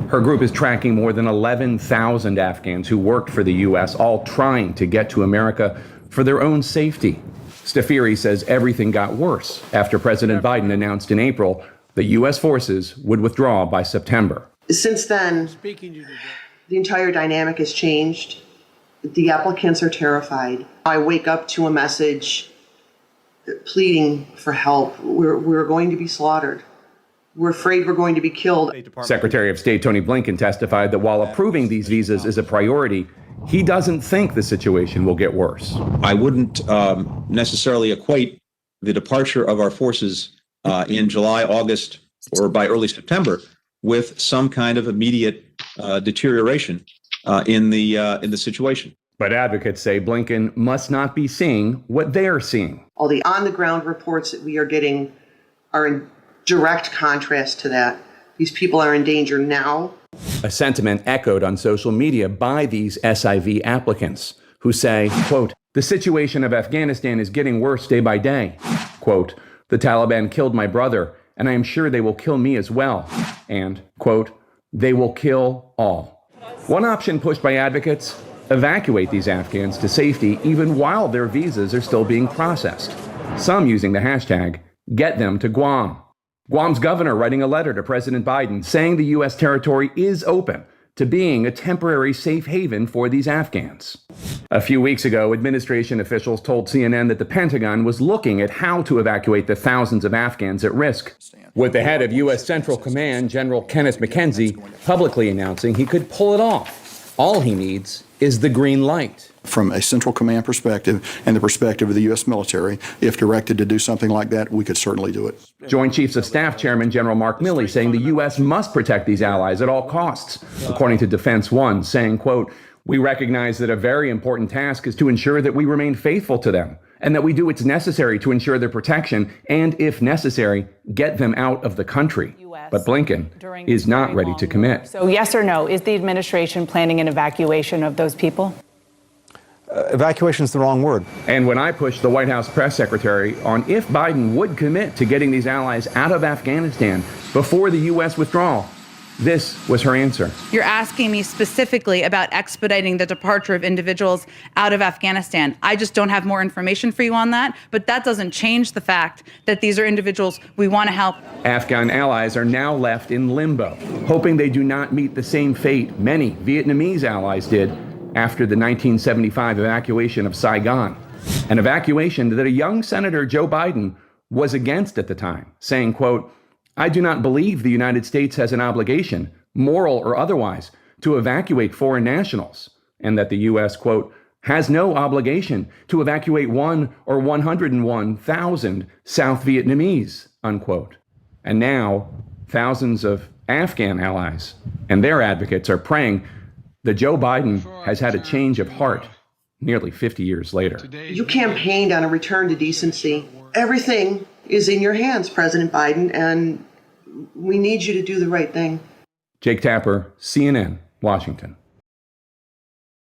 Her group is tracking more than 11,000 Afghans who worked for the U.S., all trying to get to America for their own safety. Stafiri says everything got worse after President Biden announced in April that U.S. forces would withdraw by September. Since then, the entire dynamic has changed. The applicants are terrified. I wake up to a message pleading for help. We're going to be slaughtered. We're afraid we're going to be killed. Secretary of State Tony Blinken testified that while approving these visas is a priority, he doesn't think the situation will get worse. I wouldn't necessarily equate the departure of our forces in July, August, or by early September with some kind of immediate deterioration in the situation. But advocates say Blinken must not be seeing what they're seeing. All the on-the-ground reports that we are getting are in direct contrast to that. These people are in danger now. A sentiment echoed on social media by these SIV applicants who say, quote, "The situation of Afghanistan is getting worse day by day." Quote, "The Taliban killed my brother, and I am sure they will kill me as well." And, quote, "They will kill all." One option pushed by advocates, evacuate these Afghans to safety even while their visas are still being processed. Some using the hashtag, "Get them to Guam." Guam's governor writing a letter to President Biden saying the U.S. territory is open to being a temporary safe haven for these Afghans. A few weeks ago, administration officials told CNN that the Pentagon was looking at how to evacuate the thousands of Afghans at risk, with the head of U.S. Central Command, General Kenneth McKenzie, publicly announcing he could pull it off. All he needs is the green light. From a Central Command perspective and the perspective of the U.S. military, if directed to do something like that, we could certainly do it. Joint Chiefs of Staff Chairman General Mark Milley saying the U.S. must protect these allies at all costs, according to Defense One, saying, quote, "We recognize that a very important task is to ensure that we remain faithful to them and that we do what's necessary to ensure their protection and, if necessary, get them out of the country." But Blinken is not ready to commit. So yes or no, is the administration planning an evacuation of those people? Evacuation is the wrong word. And when I pushed the White House press secretary on if Biden would commit to getting these allies out of Afghanistan before the U.S. withdrawal, this was her answer. You're asking me specifically about expediting the departure of individuals out of Afghanistan. I just don't have more information for you on that, but that doesn't change the fact that these are individuals we want to help. Afghan allies are now left in limbo, hoping they do not meet the same fate many Vietnamese allies did after the 1975 evacuation of Saigon, an evacuation that a young Senator Joe Biden was against at the time, saying, quote, "I do not believe the United States has an obligation, moral or otherwise, to evacuate foreign nationals," and that the U.S., quote, "has no obligation to evacuate 1 or 101,000 South Vietnamese," unquote. And now, thousands of Afghan allies and their advocates are praying that Joe Biden has had a change of heart nearly 50 years later. You campaigned on a return to decency. Everything is in your hands, President Biden, and we need you to do the right thing. Jake Tapper, CNN, Washington.